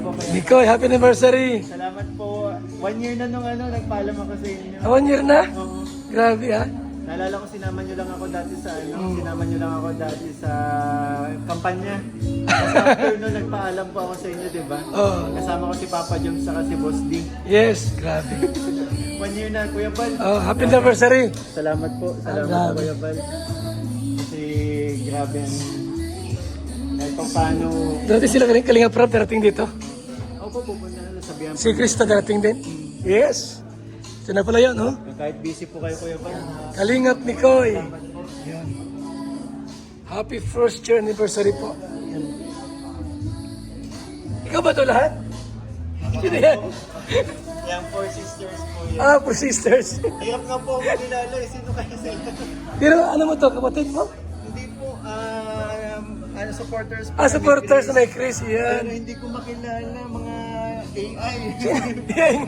po kayo. Nico, happy anniversary. Salamat po. 1 year na nung nagpaalam ako sa inyo. 1 year na? Oo. Grabe ha. Naalala ko sinama nyo lang ako dati sa sinama nyo lang ako dati sa kampanya. Tapos after nung nagpaalam po ako sa inyo, di ba? Oo. Kasama ko si Papa Jones saka si Boss D. Yes, grabe. 1 year na, Kuya Bal. Oh, happy anniversary. Salamat po. Salamat po, grabe. Kuya Bal. Kasi grabe ang kahit pa paano. Dati sila Kalinga Prab darating dito. Ako po pupunta na sabihan po. Si Krista darating din. Yes. Ito na pala yun, no? Kahit busy po kayo, Kuya Bal. Kalingap Nicoy. Yan. Happy first year anniversary po. Yan. Ikaw ba ito lahat? Sino yan? Yung 4 sisters po yan. Ah, for sisters. Hirap nga po ako kilala eh. Sino kayo sila? Pero ano mo to, kapatid mo? Hindi po, supporters po. Ah, supporters na may Chris. Pero Yan. hindi ko makilala mga AI. Yan.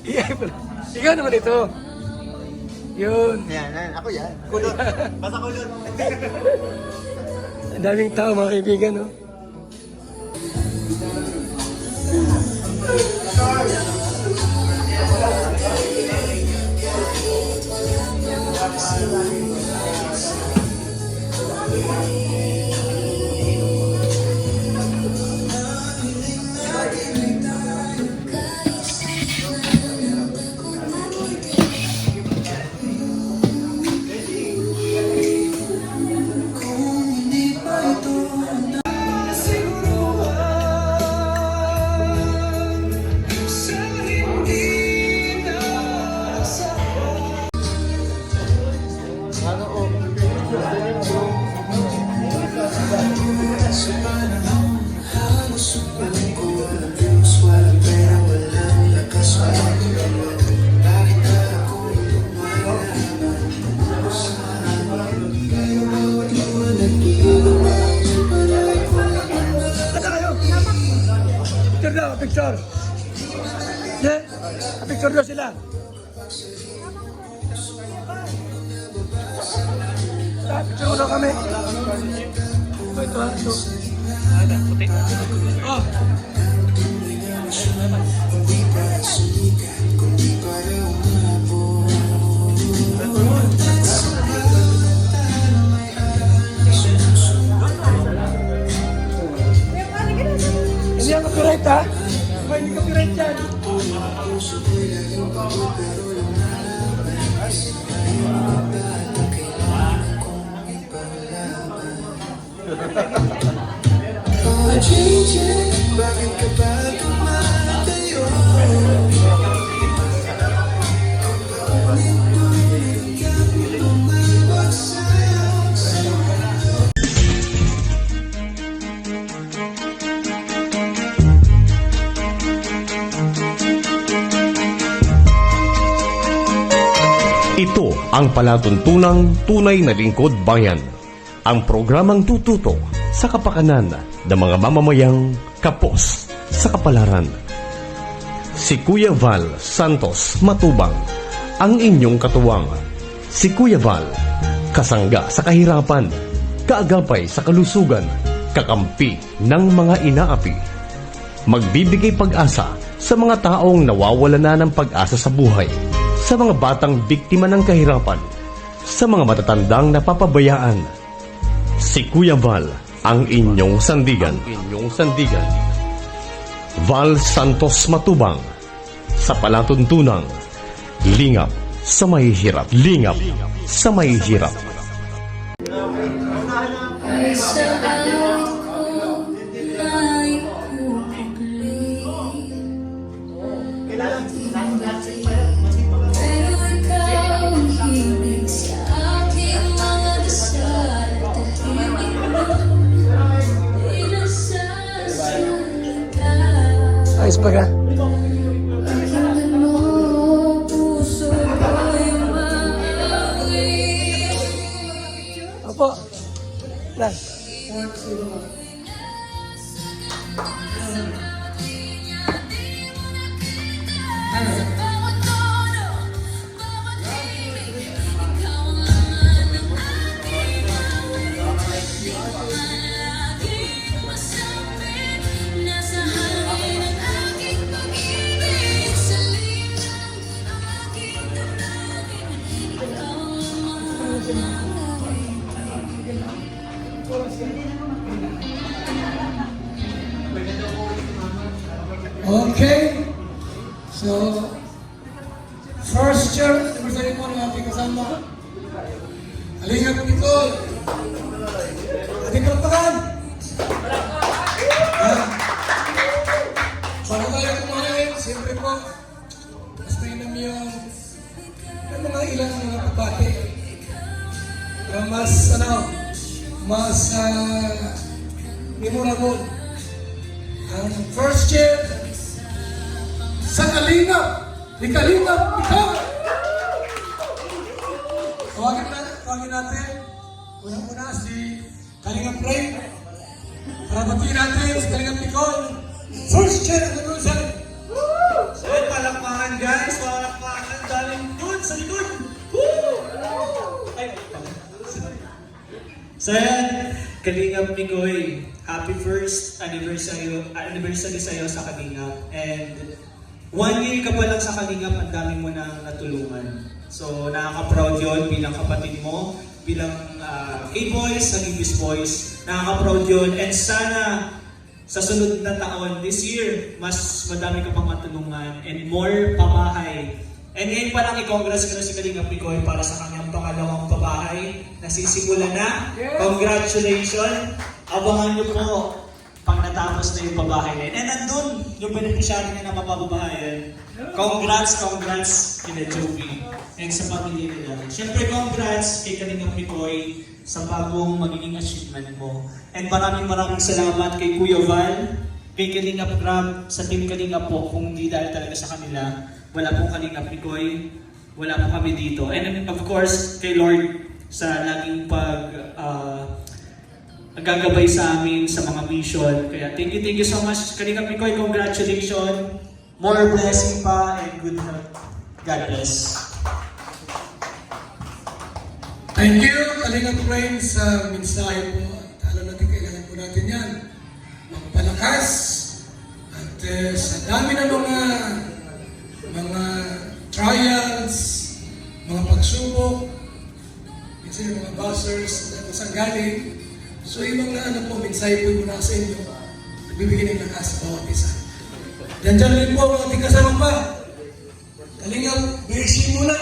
Yan pala. Ikaw naman ito. Yun. Yan, ako yan. Kulot. Basta kulot. Ang daming tao mga kaibigan, no? Picture daw, picture. Yeah, picture daw sila. Picture mo daw kami. Ito ha, ito. Puti. Oh. Hindi ang copyright ha? Hindi copyright yan. Bakit ka ba tumatayo? Ito ang palatuntunang tunay na lingkod bayan. Ang programang tututo sa kapakanan ng mga mamamayang kapos sa kapalaran. Si Kuya Val Santos Matubang, ang inyong katuwang. Si Kuya Val, kasangga sa kahirapan, kaagapay sa kalusugan, kakampi ng mga inaapi. Magbibigay pag-asa sa mga taong nawawala na ng pag-asa sa buhay, sa mga batang biktima ng kahirapan, sa mga matatandang napapabayaan. Si Kuya Val, ang inyong sandigan. Val Santos Matubang, sa palatuntunang lingap sa mahihirap. Lingap sa mahihirap. Ayos pa ka? Opo. Lang. Nasa Okay. So, first year anniversary po ng ating kasama. Halingap Nicole. Ating kalpakan. Bago tayo kumain, siyempre po, mas mainam yung mga ilang mga pagpati. Mas memorable. Ang first year sa Kalingap, ni Kalingap ikaw! Tawagin natin, unang-una si Kalingap Ray. Para batiin natin si Kalingap Nicole. First year anniversary. So yun, palakpakan guys, palakpakan. Daling dun sa likod. Woo! Ay, so yan, Kalingap Nicoy, happy first anniversary sa'yo sa Kalingap. And 1 year ka pa lang sa Kalingap, ang dami mo nang natulungan. So nakaka-proud yun bilang kapatid mo, bilang K-Boys, naging Beast Boys. Nakaka-proud yun. And sana sa sunod na taon, this year, mas madami ka pang matulungan and more pabahay. And ngayon pa lang i-congrats ko na si Kalingap Nicoy para sa kanyang pangalawang pabahay. Nasisimula na. Congratulations! Abangan niyo po pag natapos na yung pabahay na yun. And nandun, yung beneficiary niya na mapababahayan. Congrats kina Jovi and sa pamilya nila. Siyempre, congrats kay Kalingap Nicoy sa bagong magiging achievement mo. And maraming salamat kay Kuya Val, kay Kalingap Grab, sa team Kalingap po. Kung hindi dahil talaga sa kanila, wala pong Kalingap Nicoy, wala po kami dito. And of course, kay Lord sa laging gagabay sa amin sa mga mission. Kaya thank you so much Kalingap Nicoy. Congratulations, more blessing pa and good health. God bless. Thank you, Kalingap Ray, sa mensahe po. At alam natin, kailangan po natin yan. Magpalakas. At sa dami ng mga trials, mga pagsubok, minsan yung mga buzzers, kung saan galing. So yung mga mensahe po muna sa inyo, nagbibigay ng lakas sa bawat isa. Diyan rin po ang ating kasama pa. Kalingap, basic muna.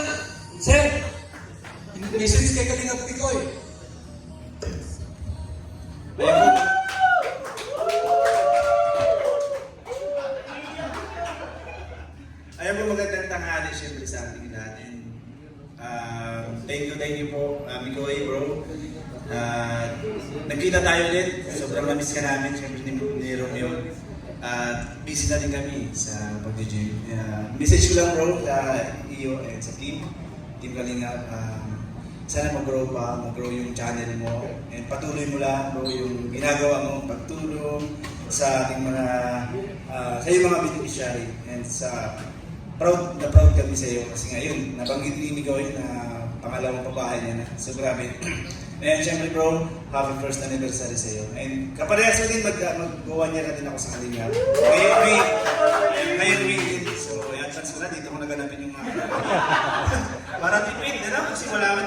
Sir, message kay Kalingap Nicoy. Ayan po, magandang tanghali siyempre sa ating natin. Thank you po, Nicoy bro. Nagkita tayo ulit. Sobrang na-miss ka namin, siyempre ni Romeo. Busy na rin kami sa pag-gym. Message ko lang bro sa iyo and sa team Kalingap. Sana mag-grow yung channel mo. And patuloy mo lang bro yung ginagawa mo, pagtulong sa ating sa iyong mga beneficiary. And proud kami sa iyo kasi ngayon, nabanggit ni Nicoy na pangalawang pabahay niya na. So grabe. And syempre bro, happy first anniversary sa iyo. And kaparehas na din, mag-1 year na din ako sa Kalingap. Ngayon weekend. So yan, chance ko na dito ko naganapin yung mga para tipid, kasi wala.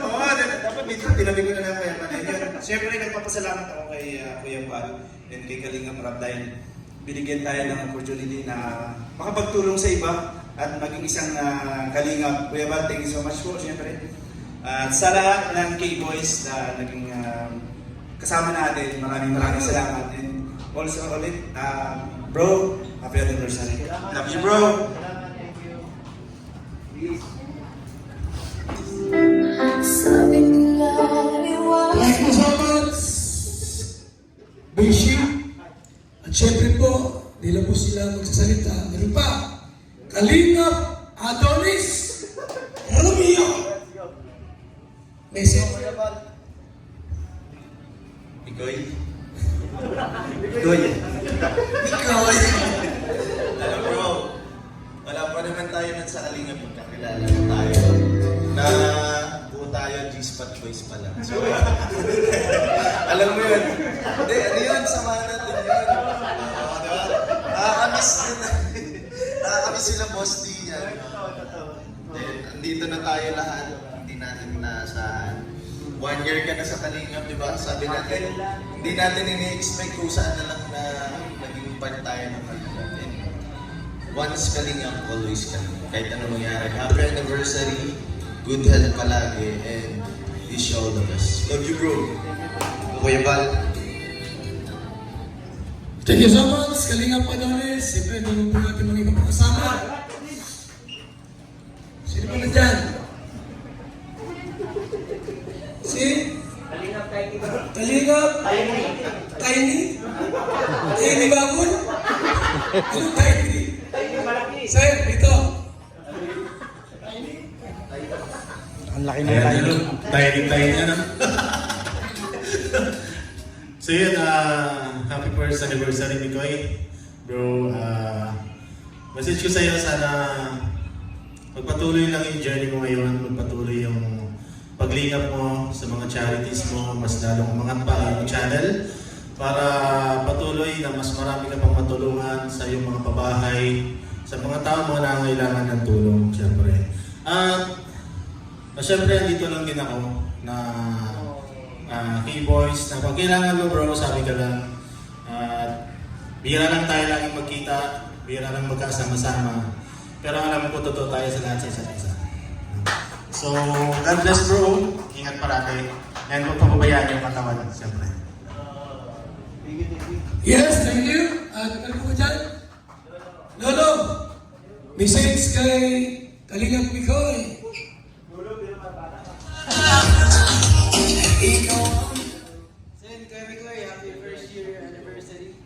Oo, dapat dito, tinabi ko na lang kaya yun. Siyempre, nagpapasalamat ako kay Kuya Val and kay Kalingap Rab dahil binigyan tayo ng opportunity na makapagtulong sa iba at maging isang Kalingap. Kuya Val, thank you so much po, siyempre. At sa lahat ng K-Boys na naging kasama natin, maraming salamat. And also ulit, bro, happy anniversary. Love you, bro. Thank you so much, Bishi. At syempre po, di lang po sila magsasalita. Meron pa, Kalingap Adonis Romeo. Message. Nicoy. Alam bro, wala pa naman tayo sa Kalingap, magkakilala na tayo. Na buo tayo, G-Spot Boys pa lang. So, alam mo yun. Hindi, ano yun? Samahan natin yun. Diba? Nakakamiss sila Boss D yan. Andito na tayo lahat. Hindi natin nasahan. 1 year ka na sa Kalingap, di ba? Sabi natin, hindi hindi natin ini-expect kung saan na lang na naging part tayo ng Kalingap. And once Kalingap, always Kalingap. Kahit ano mangyari. Happy anniversary, good health palagi, and wish you all the best. Love you, bro. Kuya Bal. Thank you so much, Kalingap Adonis. Siyempre, doon po natin mga ibang kasama. Sino ba na dyan? Si? Kalingap Tiny. Kalingap? Tiny? Tiny Bagon? Ano Tiny? Sir, dito. Ang laki ng tayo. Tiny ano? So yun, happy first anniversary ni Koy. Bro, message ko sa'yo, sana magpatuloy lang yung journey mo ngayon, magpatuloy yung paglingap mo sa mga charities mo, mas lalong umangat pa yung channel para patuloy na mas marami ka pang matulungan sa iyong mga pabahay, sa mga tao mo na kailangan ng tulong, siyempre. At siyempre, dito lang din ako na keyboards na pag kailangan mo bro, sabi ka lang. Bihira lang tayo laging magkita, bihira lang magkasama-sama. Pero alam ko totoo tayo sa lahat sa isa't isa. So, God bless bro, ingat parati. And huwag pababayaan yung katawan, siyempre. Yes, thank you. At ano po dyan? Lolo, message kay Kalingap Mikoy. Sen, kaya Mikoy, happy first year anniversary.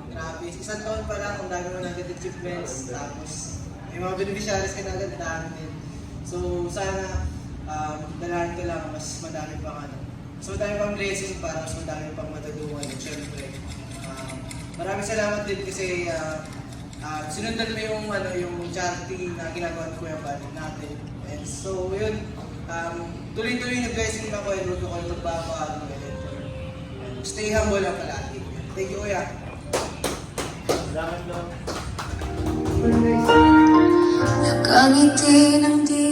Grabe, isang taon pa lang, ang dami mo naging achievements. Tapos, may mga beneficiaries ka na agad namin. So, sana, dalahan ko lang, mas madami pang mas madami pang blessing para mas madami pang matulungan. At syempre, maraming salamat din kasi sinundan mo yung charity na ginagawa ko yung band natin. And so, yun, tuloy-tuloy na blessing ako and huwag ako magbabago. Stay humble lang palagi. Thank you, Kuya. Salamat lang. Nakangiti ng di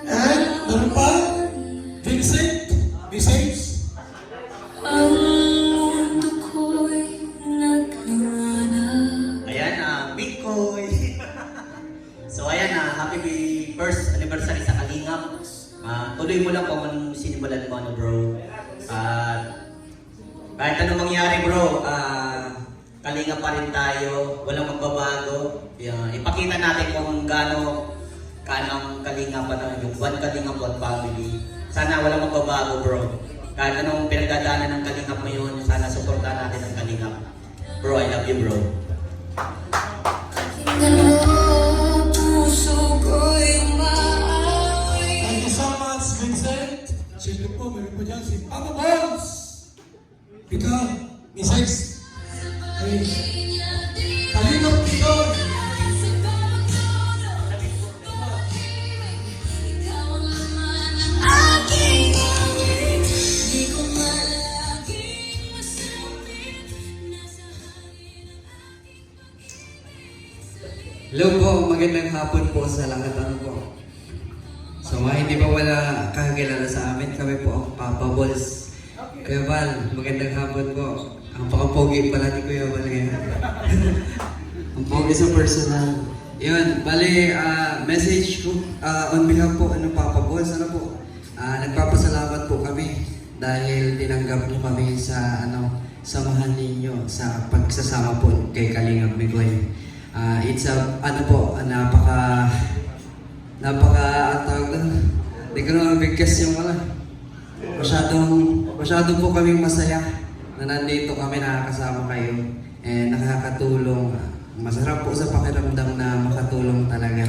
And, ano pa? Vincent, message. ang mundo ko'y naglanganan. Ayan, Bitcoin. So ayan, happy first anniversary sa Kalingap. Tuloy mo lang kung anong sinimulan mo, bro. Kahit anong mangyari, bro, Kalingap pa rin tayo. Walang magbabago. Ipakita natin kung gaano kanang Kalingap yung one Kalingap, one family. Sana walang magbabago, bro. Kahit anong pinagdadaanan ng Kalingap mo yun, sana suportahan natin ang Kalingap. Bro, I love you, bro. Puso ko'y umaaway. Thank you so much, Vincent. Siyempre po, meron po dyan si Papa Bones. Ito, message. Kalingap Mikoy. Hello po, magandang hapon po sa lahat po. So mga hindi pa wala kakilala sa amin, kami po ang Papa Balls. Kuya Val, magandang hapon po. Ang pakapogi pala ni Kuya Val ngayon. Ang pogi sa personal. Yun, bali, message ko on behalf po ng Papa Balls, nagpapasalamat po kami dahil tinanggap po kami sa samahan ninyo sa pagsasama po kay Kalingap Mikoy. It's napaka tawag doon. Hindi ko na mabigkas yung masyadong po kaming masaya na nandito kami, nakakasama kayo and nakakatulong. Masarap po sa pakiramdam na makatulong talaga.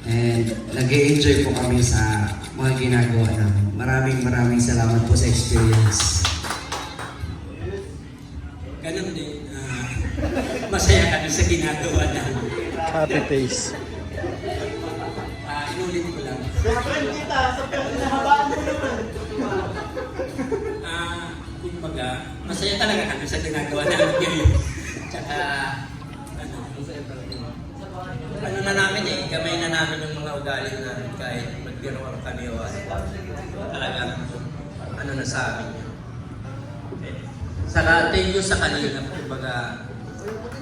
And nag-e-enjoy po kami sa mga ginagawa namin. Maraming salamat po sa experience. Ganun din. Masaya kami sa ginagawa namin. Happy face. Inulit ko lang. Kumbaga, masaya talaga kami sa ginagawa namin ngayon. Tsaka, ano na namin gamay na namin yung mga ugali namin kahit magbiruan kami o talagang, na sa amin. Saka thank you sa Kalingap. Kumbaga,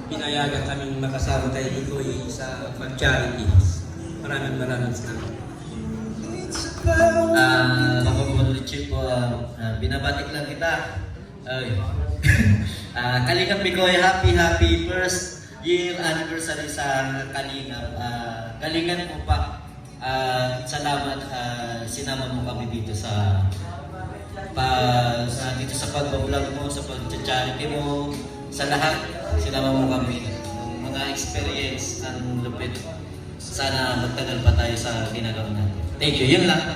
pinayagan kaming makasama tayo dito sa mag-charity. Maraming salamat. Kapag Chip po, binabatik lang kita. Kalingap Mikoy, happy first year anniversary sa Kalingap. Galingan po pa. Salamat, sinama mo kami dito dito sa pag-vlog mo, sa pag-charity mo, sa lahat, sinama mo kami. Mga experience ng lupit. Sana magtagal pa tayo sa ginagawa natin. Thank you. Yun lang.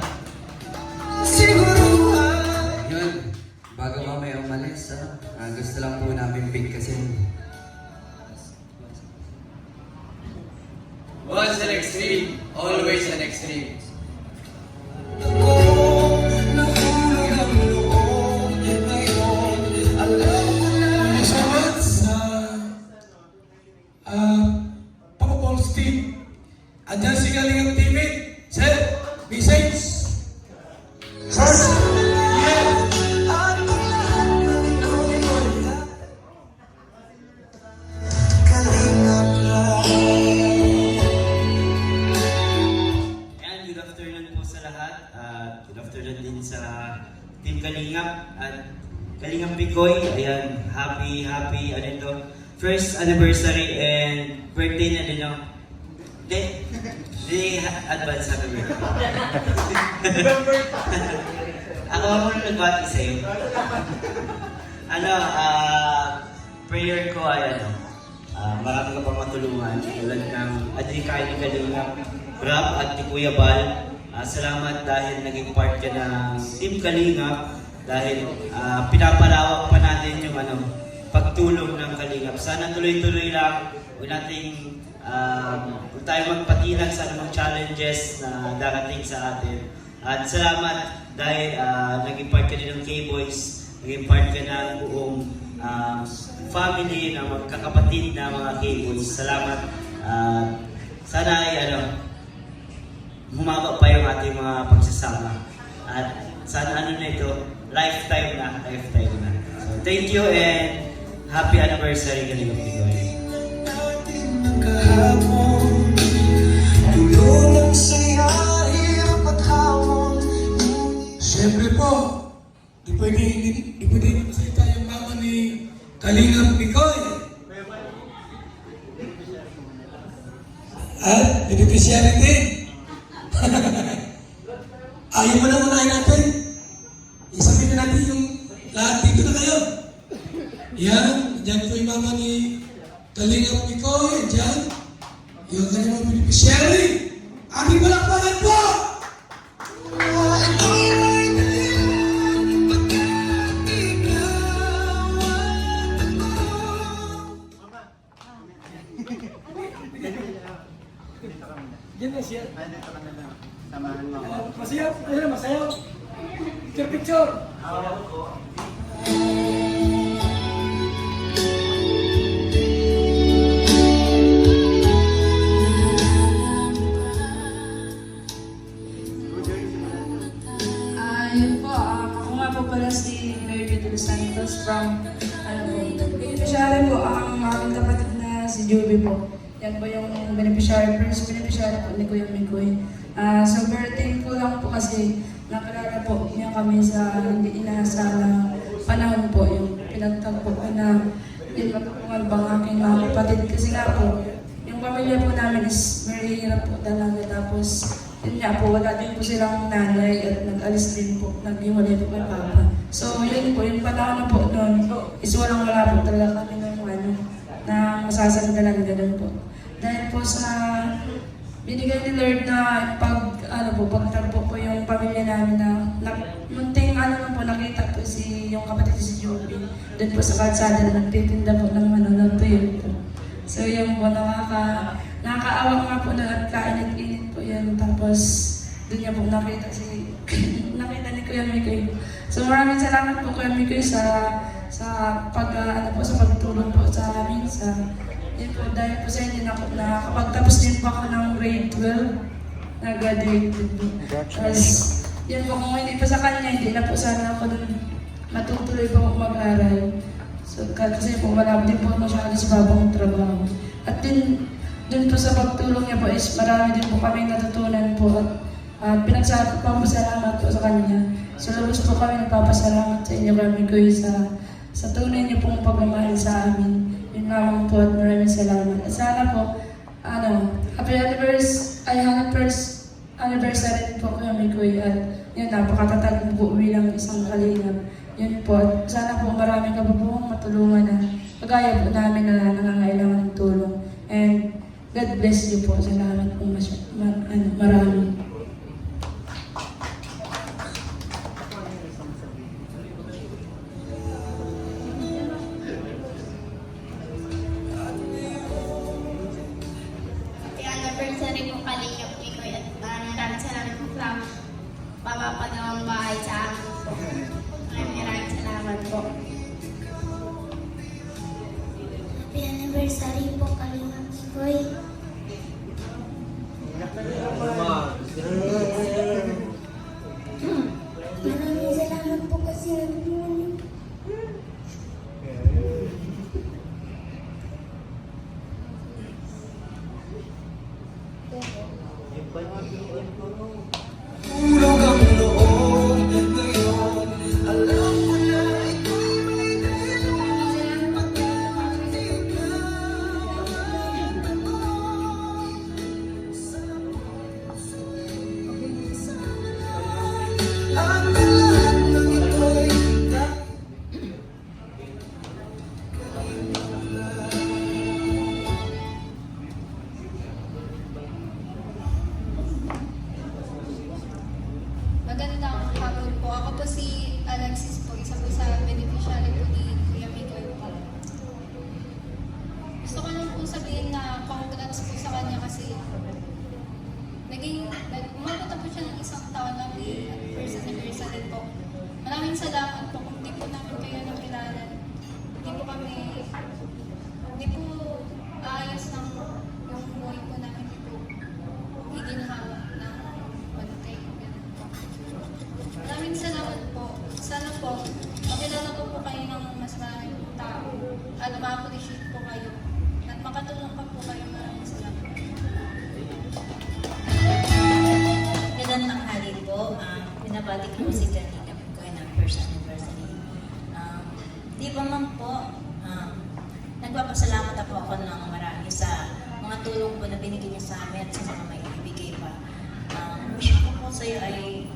Yun, bago mamaya umalis, gusto lang po namin bigkasin. Once an extreme, always an extreme. Salamat sa Papa Paul Steve. Andyan si Kalingap TV. Sir, message. First, And good afternoon po sa lahat. Good afternoon din sa Team Kalingap at Kalingap Mikoy. Ayan, happy, ano ito? First anniversary and birthday na din ako. Hindi advance happy birthday. Ako nagbati sa'yo. Prayer ko ay marami ka pang matulungan. Tulad ng Adrikay ni Kalingap, Rap at ni Kuya Bal. Salamat dahil naging part ka ng Team Kalingap. Dahil pinapalawak pa natin yung pagtulong ng Kalingap. Sana tuloy-tuloy lang. Huwag tayo magpatinag sa anumang challenges na darating sa atin. At salamat dahil naging part ka din ng K-Boys. Naging part ka ng buong family na magkakapatid na mga K-Boys. Salamat. Sana ay humaba pa yung ating mga pagsasama. At sana na ito, lifetime na. So thank you and happy anniversary Kalingap Mikoy. siyempre po, di pwede magsalita yung mama ni Kalingap Mikoy. At beneficiary din. Ayaw mo na unahin natin. Isabihin na natin yung lahat dito na kayo. Yan, dyan po yung mama ni Kalingap Mikoy. Dyan, yung kanyang beneficiary. Aking palakpakan po! Dito ka na lang. Samahan mo ako. Masayaw. Picture. Yun po, ako nga po pala si Mary de los Santos from, beneficiary po, ang aking kapatid na si Juby po. Yan po yung beneficiary, first beneficiary po ni Kuya Mikoy. So birthday ko lang po kasi nakilala po niya kami sa hindi inaasahang panahon po, yung pinagtagpo ko na yun magpapungalbang aking mga kapatid. Kasi nga po, yung pamilya po namin is very hirap po talaga. Tapos yun nga po, wala din po silang nanay at nag-alis din po, nag-iwalay po kay Papa. So yun po, yung panahon na po noon is walang-wala po talaga kami ng na masasandalan ganun po. Dahil po sa binigay ni Lord na pagtagpo po yung pamilya namin na munting nakita po yung kapatid si Joby. Doon po sa kalsada na nagtitinda po ng tuyo po. So yung po nakakaawa nga po na at kainit-init po yan. Tapos doon niya po nakita ni Kuya Mikoy. So maraming salamat po Kuya Mikoy sa pagtulong po sa amin. Yun po, dahil po sa inyo nakapagtapos din po ako ng grade 12, na-graduated po. Tapos, yun po, kung hindi po sa kanya, hindi na po sana ako dun matutuloy po ako mag-aral. So, kasi po marami din po masyado sa babang trabaho. At din, dun po sa pagtulong niya po is marami din po kami natutunan po at pinagpapasalamat po sa kanya. So, lubos po kami nagpapasalamat sa inyo kami ko sa tunay niyo pong pagmamahal sa amin. Yun lamang po at maraming salamat. At sana po, happy anniversary po kami Kuya. At yun, napakatatag po bilang isang kalingap. Yun po, at sana po marami ka po pong matulungan na kagaya po namin na nangangailangan ng tulong. And God bless you po. Salamat po marami. Anniversary po Kalingap Mikoy at maraming salamat po sa papapagawang bahay sa amin po. Maraming salamat po. Happy anniversary po Kalingap Mikoy. Maraming salamat po kasi nanonood. Hulog ang loob ngayon. Alam ko na ito'y may dahilan. Pagkakapatid na mahalaga ko. Sa puso sa lahat. Ang lahat ng ito'y Magandang hapon po. Ako po si Alexis po, isa po sa beneficiary po ni Kuya Mikoy po. Gusto ko lang po sabihin na congrats po sa kanya kasi umabot na po siya ng isang taon na may first anniversary po. Maraming salamat po kung di po namin kayo nakilala. Hindi po ayos ng yung buhay po namin dito. Iginhawa ng bantay. Maraming salamat po. Sana po, makilala ko po kayo ng mas maraming tao at ma-appreciate po kayo at makatulong pa po kayo. Maraming salamat. Magandang tanghali po. Binabati ko si Janina ko ng first anniversary. Di ba man po, nagpapasalamat po ako ng marami sa mga tulong po na binigay niya sa amin at sa mga may ibigay pa. Wish ko po sa iyo ay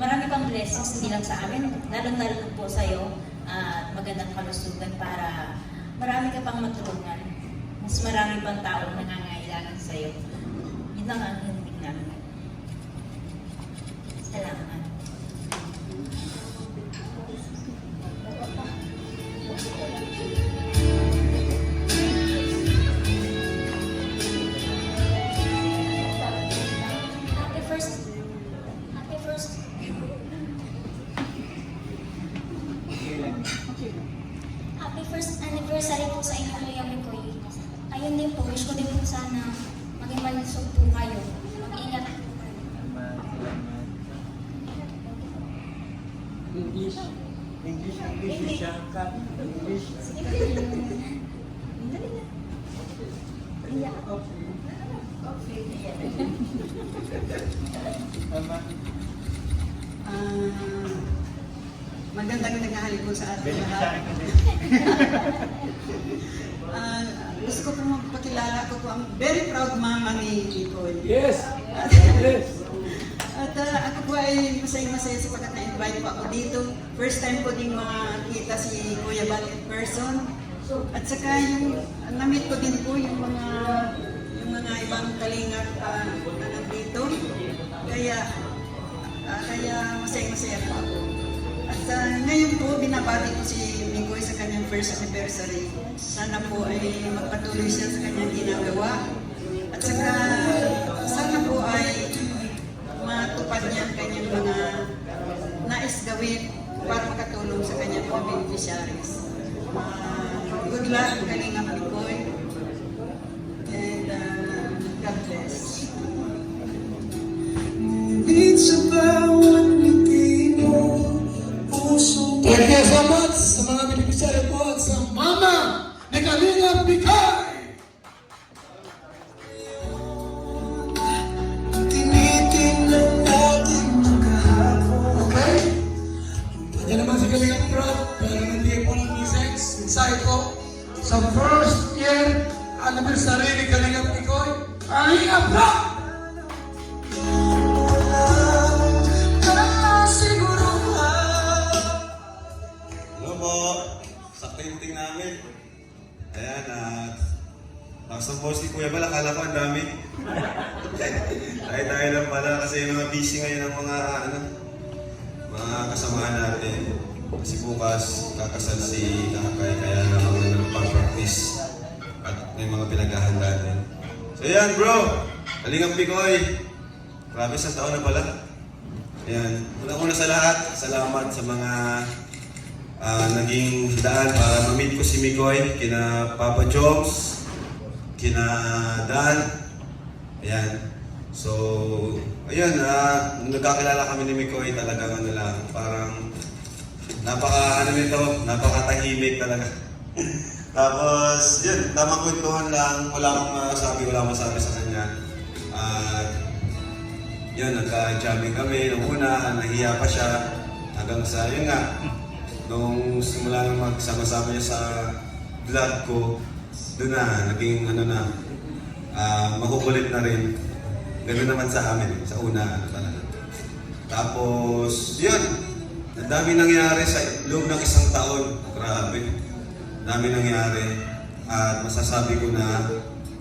marami pang blessings, hindi lang sa amin, lalong-lalo po sa iyo at magandang kalusugan para marami ka pang matulungan. Mas marami pang taong nangangailangan sa iyo. Yun lang ang hinig namin. Salamat. Happy first anniversary po sa inyo, Kuya Mikoy. Ayun din po, wish ko din po sana maging malusog po kayo. Mag-ingat. English siya. English. Magandang naghahali po sa ating lahat. Gusto ko po magpakilala ko po ang very proud mama ni Nicole. Yes! At ako po ay masaya-masaya sapagkat na-invite po ako dito. First time ko din makita si Kuya Bal in person. At saka yung na-meet ko din po yung mga ibang kalingap na nandito. Kaya masaya-masaya po ako. At ngayon po, binabati ko si Mikoy sa kanyang first anniversary. Sana po ay magpatuloy siya sa kanyang ginagawa. At saka, sana po ay matupad niya ang kanyang mga nais gawin para makatulong sa kanyang mga beneficiaries. Good luck, Kalingap Mikoy. And God bless. Ngunit sa bawat ngiti mo, puso Thank you so much sa mga beneficiary po at Bikoy! Tinitingnan natin magkahapon. Okay? Yan naman si Kalingap Rob, para hindi po ng mensahe ko sa first year anniversary ni Kalingap Bikoy. Kalingap Rob! Hello po, sa printing namin. Ayan, sa boss ni Kuya Bal, akala ko ang dami. Tayo lang pala kasi mga busy ngayon ang mga kasamahan natin. Kasi bukas kakasal si Nakay, kaya naman nagpag-practice at may mga pinaghahanda din. So yan bro, Kalingap Bikoy. Grabe, sa taon na pala. Ayan, una sa lahat, salamat sa mga naging daan para ma-meet ko si Mikoy, kina Papa Jobs, kina Dan. Ayan. So, ayun, nung nagkakilala kami ni Mikoy, talagang parang napakatahimik talaga. Tapos, yun, tamang kwentuhan lang, wala akong masabi sa kanya. Yun, nagka-jamming kami nung una, nahiya pa siya. Hanggang sa, yun nga, nung simula nang magsama-sama niya sa vlog ko, doon na, naging makukulit na rin. Ganun naman sa amin, sa una, talaga. Tapos, yun, ang dami nangyari sa loob ng isang taon. Grabe. Dami nangyari. At masasabi ko na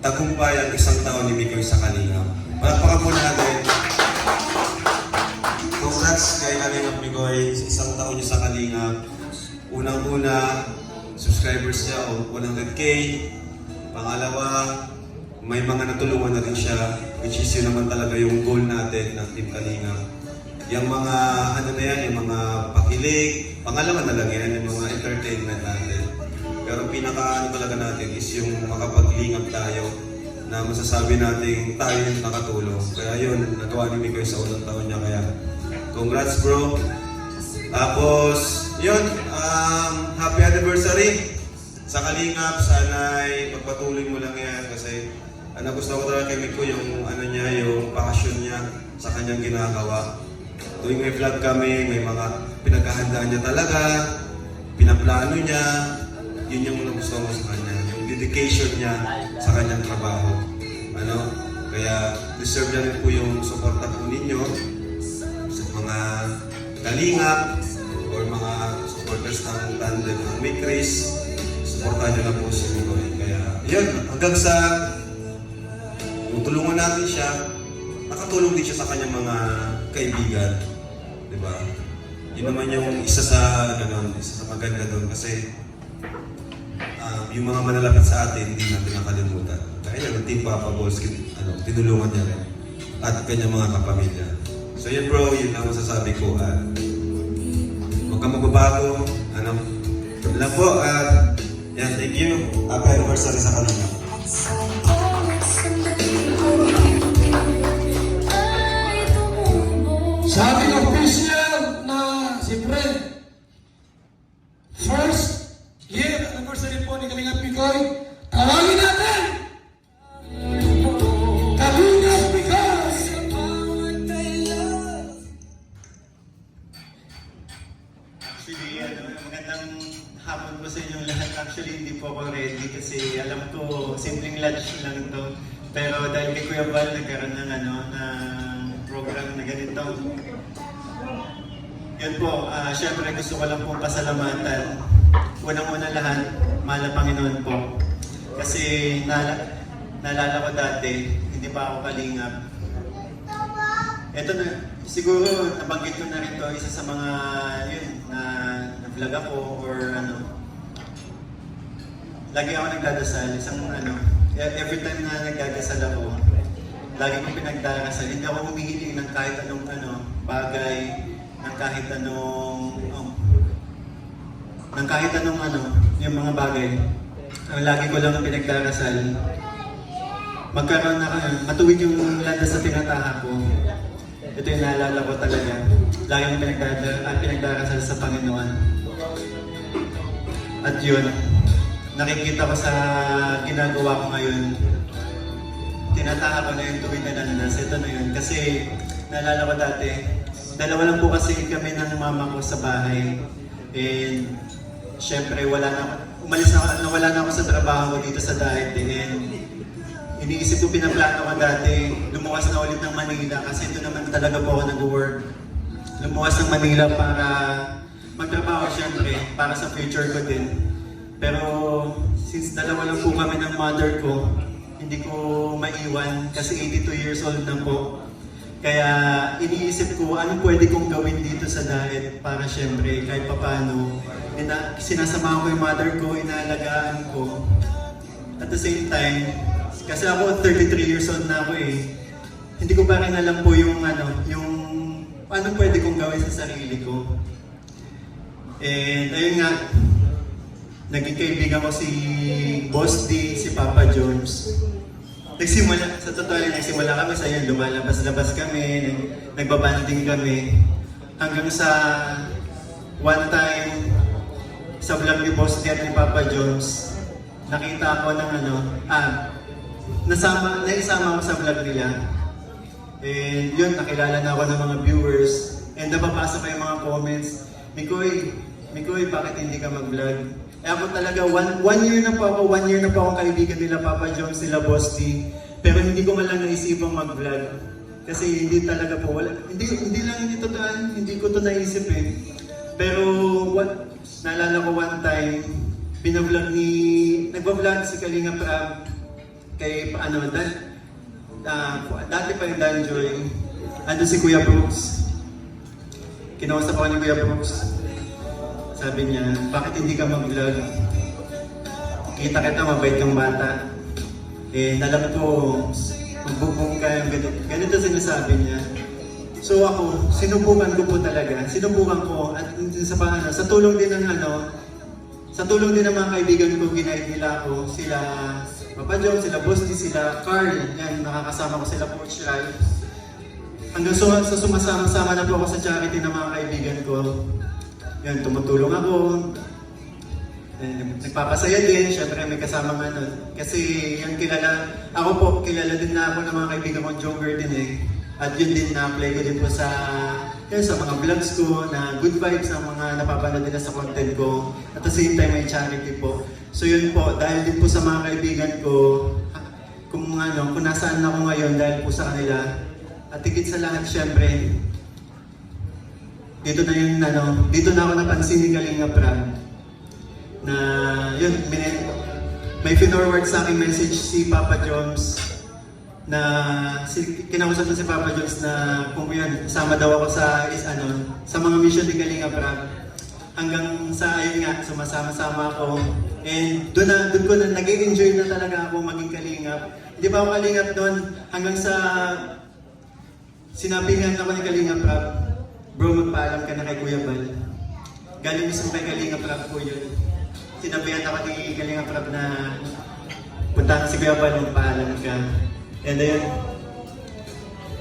tagumpay ang isang taon ni Mikoy sa Kalingap. Palakpakan po natin. Congrats kay Kalingap Mikoy sa isang taon niya sa Kalingap. Unang-una, subscribers niya 100K. Pangalawa, may mga natulungan na rin siya, which is yun naman talaga yung goal natin ng Team Kalingap. Yung mga, yung mga pakilig, pangalawa na lang yan, yung mga entertainment natin. Pero pinaka talaga natin is yung makapaglingap tayo na masasabi natin tayo yung nakatulong. Kaya yun, nagawa ni Mikoy sa unang taon niya. Kaya congrats bro. Tapos, yun, happy anniversary sa Kalingap. Sana'y magpatuloy mo lang yan kasi gusto ko talaga kay Mikoy yung yung passion niya sa kanyang ginagawa. Tuwing may vlog kami, may mga pinaghahandaan niya talaga, pinaplano niya, yun yung nagustuhan ko sa kanya, yung dedication niya sa kanyang trabaho. Kaya deserve niya rin po yung suporta po ninyo sa mga Kalingap or mga supporters ng tandem ng May Chris. Suportahan niyo na po si Mikoy. Kaya yun, hanggang sa tulungan natin siya, nakatulong din siya sa kanyang mga kaibigan. Diba? Yun naman yung isa sa maganda doon kasi yung mga manalapit sa atin, hindi natin nakalimutan. Kaya yung Team Papa Balls, tinulungan niya rin. At kanyang mga kapamilya. So yun bro, yun ang masasabi ko. Huwag kang magbabago. Lang po. Yan, thank you. Happy anniversary sa Kalingap. Sa ating official na siyempre, first year anniversary po ni Kalingap Bikoy, tawagin natin! Kalingap Bikoy! Actually, magandang hapon po sa inyong lahat. Actually, hindi po ako ready kasi alam ko, simpleng lunch lang ito. Pero dahil kay Kuya Bal, nagkaroon ng program na ganito. Yun po, syempre gusto ko lang pong pasalamatan. Unang-una lahat, mahal na Panginoon po. Kasi naalala ko dati, hindi pa ako Kalingap. Ito na, siguro nabanggit ko na rin to, isa sa mga na-vlog ako or lagi ako nagdadasal, every time na nagdadasal ako, lagi kong pinagdarasal, hindi ako humihiling ng kahit anong bagay, ng kahit anong yung mga bagay. Ang lagi ko lang pinagdarasal, magkaroon na matuwid yung landas sa tinataha ko. Ito yung naalala ko talaga. Lagi kong pinagdarasal sa Panginoon. At yun, nakikita ko sa ginagawa ko ngayon, tinataha ko na yung tuwid na nanas. Ito na yun. Kasi naalala ko dati, dalawa lang po kasi kami ng mama ko sa bahay. And syempre nawala na ako sa trabaho ko dito sa Dahit. And iniisip ko, pinaplano ko dati, lumuwas na ulit ng Manila kasi ito naman talaga po ako nag-work. Lumuwas ng Manila para magtrabaho syempre, para sa future ko din. Pero since dalawa lang po kami ng mother ko, hindi ko maiwan kasi 82 years old na po. Kaya iniisip ko ano pwede kong gawin dito sa Dahit para syempre kahit papano sinasama ko yung mother ko, inaalagaan ko. At the same time, kasi ako 33 years old na ako eh. Hindi ko pa rin alam po yung ano pwede kong gawin sa sarili ko. And ayun nga, naging kaibigan ko si Boss D, si Papa Jones. Sa totoo lang, nagsimula kami sa yun, lumalabas-labas kami, nagbabanding kami. Hanggang sa one time, sa vlog ni Boss D at ni Papa Jones, nakita ako ng naisama ako sa vlog nila. And yun, nakilala na ako ng mga viewers. And napapasa pa yung mga comments, Mikoy, bakit hindi ka mag-vlog? Ako talaga, one year na po akong kaibigan nila Papa Jones, nila Boss D. Pero hindi ko man lang naisipang mag-vlog. Kasi hindi talaga po, hindi ko to naisip eh. Pero naalala ko one time, nagbablog si Kalinga Prab kay dati pa yung Danjoy. Ando si Kuya Brooks. Kinausap ako ni Kuya Brooks. Sabi niya, bakit hindi ka mag-vlog? Kita mabait kang bata. Alam ko, magbubong ka, ganito sinasabi niya. So ako, sinubukan ko po talaga. At sa tulong din ng mga kaibigan ko, ginaid nila ako. Sila Papa Joe, sila Boss D, sila Carl. Yan, nakakasama ko sila Coach Rai. Hanggang sa sumasama-sama na po ako sa charity ng mga kaibigan ko. Yan, tumutulong ako. Nagpapasaya din, syempre may kasama nga nun. Kasi yung kilala din na ako ng mga kaibigan kong Joker din eh. At yun din na-apply ko din po sa mga vlogs ko, na good vibes ang mga napapanood nila sa content ko. At the same time, may charity po. So yun po, dahil din po sa mga kaibigan ko, kung nasaan ako ngayon dahil po sa kanila. At higit sa lahat, syempre, dito na ako napansin ni Kalinga Prab na yun, may finorward sa aking message si Papa Jones na kinausap na si Papa Jones na kung yun, sama daw ako sa mga mission ni Kalinga Prab. Hanggang sa ayun nga, sumasama-sama ako. And doon ko na nag-enjoy na talaga ako maging kalingap. Hindi pa ako kalingap doon hanggang sa sinabihan ako ni Kalinga Prab, bro, magpaalam ka na kay Kuya Bal. Galing mismo kay Kalinga Prab po yun. Sinabihan ako ni Kalinga Prab na punta si Kuya Bal, magpaalam ka. And then,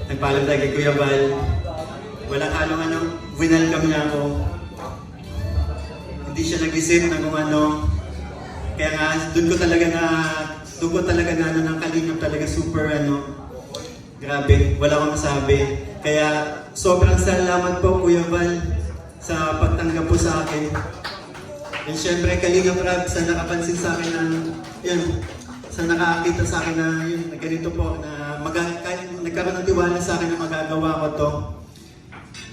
nagpaalam tayo kay Kuya Bal. Walang halong winalcome niya ako. Hindi siya nag-isip na kung ano. Kaya nga, doon ko talaga na ng Kalingap talaga super grabe, wala akong masabi. Kaya sobrang salamat po Kuya Val sa pagtanggap po sa akin. And syempre Kalinga Prab sa nakapansin sa akin sa nakakita sa akin na ganito po, na nagkaroon ng tiwala sa akin na magagawa ko to.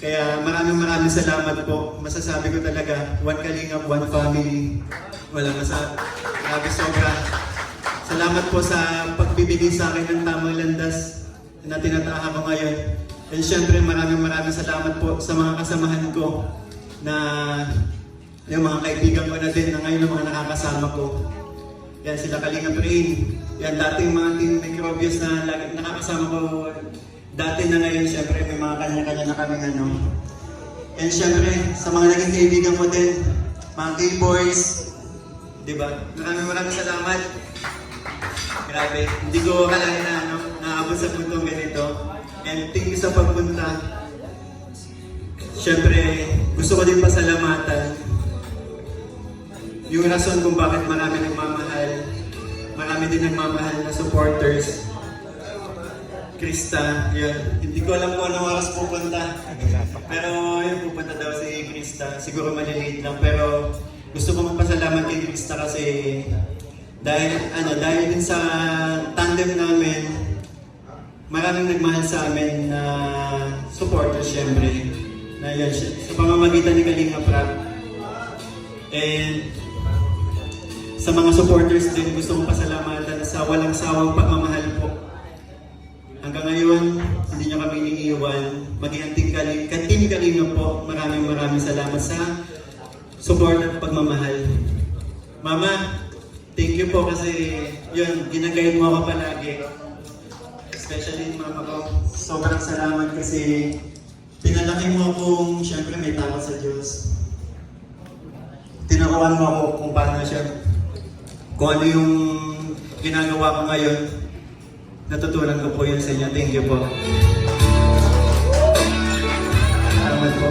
Kaya maraming salamat po. Masasabi ko talaga, one Kalingap, one family. Walang masabi. Grabe sobra. Salamat po sa pagbibigay sa akin ng tamang landas na tinataha ko ngayon. And syempre maraming salamat po sa mga kasamahan ko na yung mga kaibigan ko na din na ngayon ang mga nakakasama ko. Yan sila Kalingap Rain. Yan dating mga team microbios na nakakasama ko dati na ngayon. Syempre may mga kanya-kanya na kami And syempre sa mga naging kaibigan ko din, mga K-Boys, diba? Maraming salamat. Grabe, hindi ko akalain na naabot sa puntong ganito. And thank you sa pagpunta. Siyempre, gusto ko din pasalamatan yung rason kung bakit marami nagmamahal marami din nagmamahal na supporters. Krista, yun. Hindi ko alam kung anong oras pupunta. Pero yun, pupunta daw si Krista. Siguro maliliit lang. Pero gusto ko magpasalamat kay Krista kasi dahil din sa tandem namin, maraming nagmahal sa amin na supporters syempre. Na yan, sa pamamagitan ni Kalinga Prab. And sa mga supporters din, gusto kong pasalamatan sa walang sawang pagmamahal po. Hanggang ngayon, hindi niyo kami iniiwan. Maging Team Kalinga po, maraming salamat sa support at pagmamahal. Mama, thank you po kasi yun, ginagayad mo ako palagi. Especially mama ko, sobrang salamat kasi pinalaki mo akong syempre may takot sa Diyos. Tinuruan mo ako kung paano siya, kung ano yung ginagawa ko ngayon. Natutunan ko po yun sa inyo. Thank you po. Salamat po.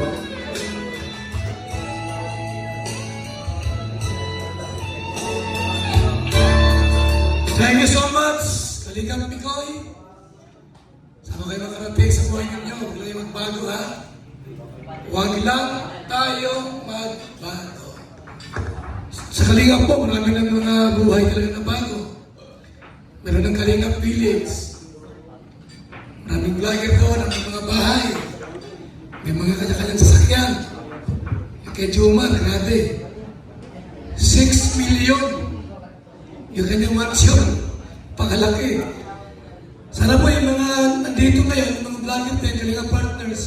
Thank you so much, Kalingap Mikoy. Saan kayo makarating sa buhay ninyo? Huwag lang yung magbago, ha? Huwag lang tayo magbago. Sa Kalingap po, marami ng mga buhay talaga na bago. Meron ng Kalingap Village. Maraming vlogger doon, ang mga bahay. May mga kanya-kanyang sasakyan. Kay Juma, grabe. 6 million. Yung kanyang mansyon. Pakalaki. Sana po yung mga nandito ngayon, yung mga vlogger din, Kalingap partners.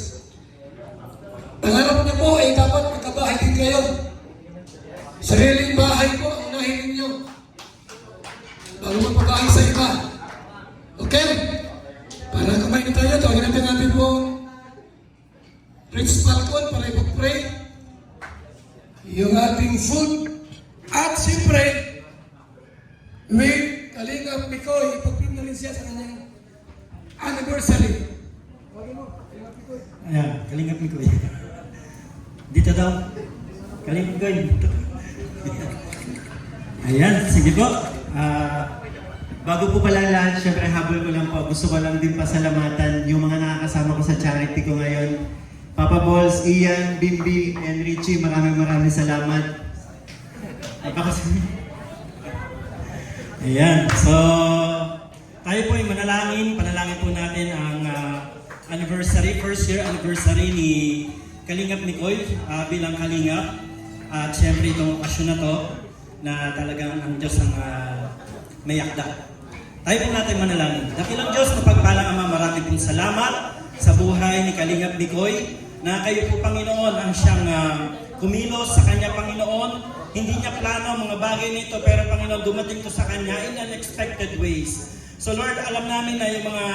Pangarap niyo po ay dapat magkabahay din kayo. Sariling bahay po ang unahin ninyo. Bago magpabahay sa iba. Okay? Para kumain tayo, tawagin natin po Prince Falcon para ipag-pray yung ating food at siyempre with Kalingap Mikoy, ipag-pray na rin siya sa kanyang anniversary. Ayan, Kalingap Mikoy. Dito daw. Kalingap Mikoy. Ayan, sige po. Bago po pala lahat, syempre habol ko lang po. Gusto ko lang din pasalamatan yung mga nakakasama ko sa charity ko ngayon. Papa Balls, Ian, Bimbi, and Richie, maraming salamat. Ayan, so tayo po ay panalangin po natin ang anniversary, first year anniversary ni Kalingap Mikoy bilang Kalingap. At syempre itong okasyon na to na talagang ang Diyos ang may akda. Tayo po natin manalangin. Dakilang Diyos, mapagpalang Ama, marami pong salamat sa buhay ni Kalingap Mikoy na kayo po Panginoon ang siyang kumilos sa kanya Panginoon. Hindi niya plano ang mga bagay nito pero Panginoon dumating to sa kanya in unexpected ways. So Lord, alam namin na yung mga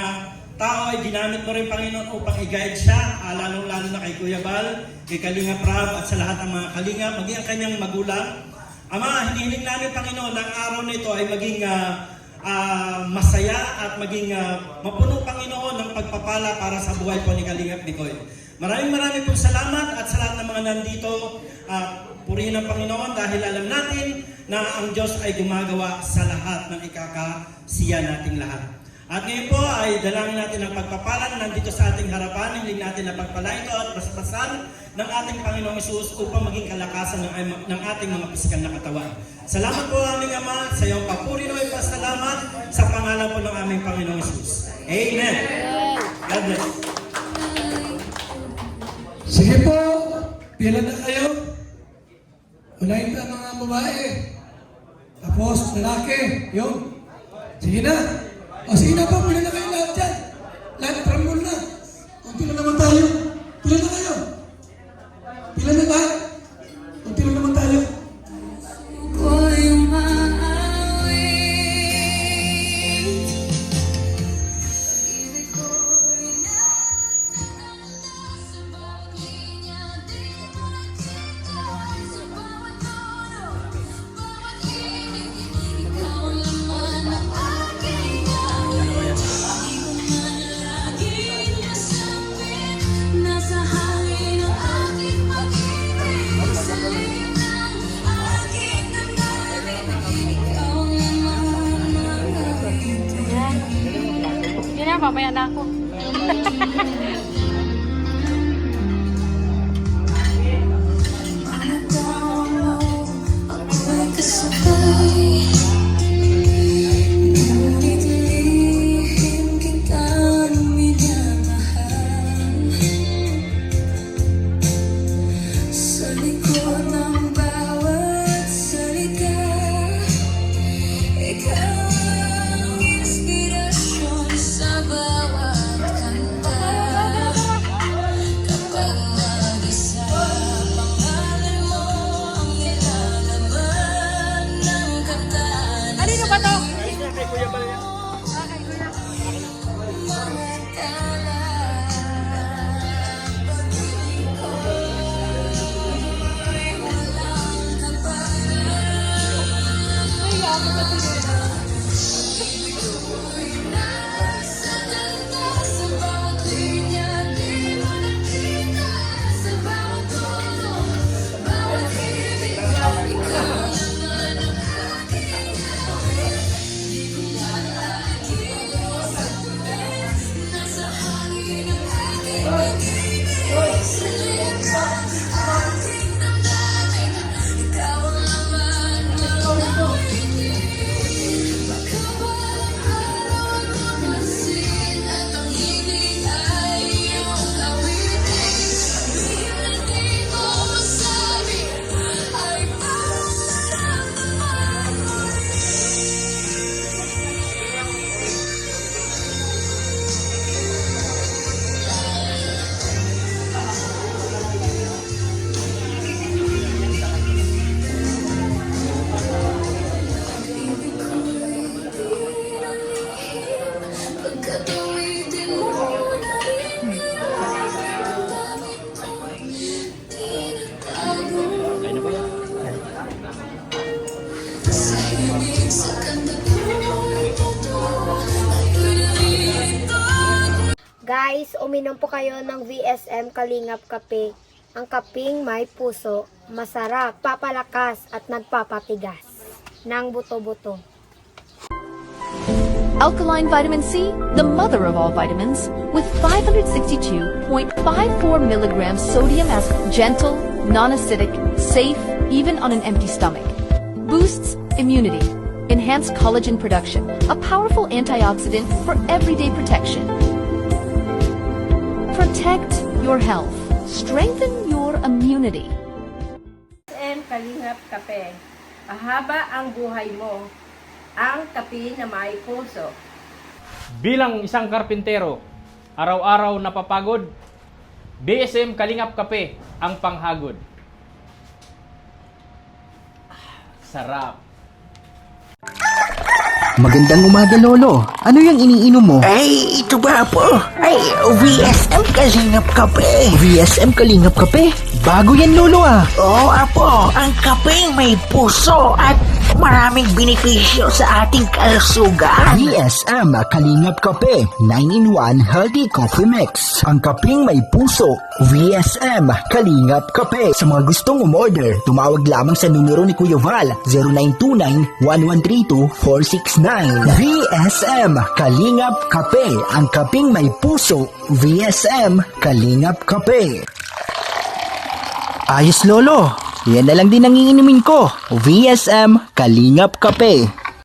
tao ay ginamit mo rin Panginoon upang i-guide siya, lalong-lalo na kay Kuya Bal, kay Kalingap Rab at sa lahat ng mga Kalingap, maging ang kanyang magulang. Ama, hinihiling namin Panginoon na ang araw nito ay maging masaya at maging mapuno Panginoon ng pagpapala para sa buhay po ni Kalingap Mikoy. Maraming pong salamat at sa lahat ng mga nandito. Purihin ang Panginoon dahil alam natin na ang Diyos ay gumagawa sa lahat ng ikakasiya nating lahat. At ngayon po ay dalangin natin ang pagpapalan nandito sa ating harapan. Hiling natin na pagpalain ito at basbasan ng ating Panginoong Hesus upang maging kalakasan ng ating mga pisikal na katawan. Salamat po aming Ama sa iyong papuri na ipasalamat sa pangalan po ng aming Panginoong Hesus. Amen. God bless. Sige po, pila na kayo. Unahin na mga babae. Tapos lalaki. Yun. Sige na. O sige na po, pila na kayo lahat dyan. Lahat trambol na. Kunti na naman tayo. Pila na kayo. Pila na lahat. Kunti na naman tayo. mamaya na ako. Kanino ba to? Kay Kuya Bal yan. Kay Kuya. Guys, uminom po kayo ng VSM Kalingap Kape. Ang kaping may puso, masarap, papalakas at nagpapatigas ng buto-buto. Alkaline vitamin C, the mother of all vitamins, with 562.54 milligrams sodium as gentle, non-acidic, safe, even on an empty stomach. Boosts immunity, enhanced collagen production, a powerful antioxidant for everyday protection. Protect your health. Strengthen your immunity. VSM Kalingap Kape. Mahaba ang buhay mo. Ang kape na may puso. Bilang isang karpintero, araw-araw napapagod, BSM Kalingap Kape ang panghagod. Sarap. Magandang umaga, Lolo. Ano yung iniinom mo? Ay, ito ba po? Ay, VSM Kalingap Kape. VSM Kalingap Kape? Bago yan, Lolo ah. Oo, Apo. Ang kapeng may puso at maraming benepisyo sa ating kalusugan. VSM Kalingap Kape 9-in-1 Healthy Coffee Mix. Ang kapeng may puso. VSM Kalingap Kape. Sa mga gustong umorder, tumawag lamang sa numero ni Kuya Val 0929-1132-469. VSM Kalingap Kape. Ang kapeng may puso. VSM Kalingap Kape. Ayos, Lolo. Yan na lang din ang iinumin ko. VSM Kalingap Kape.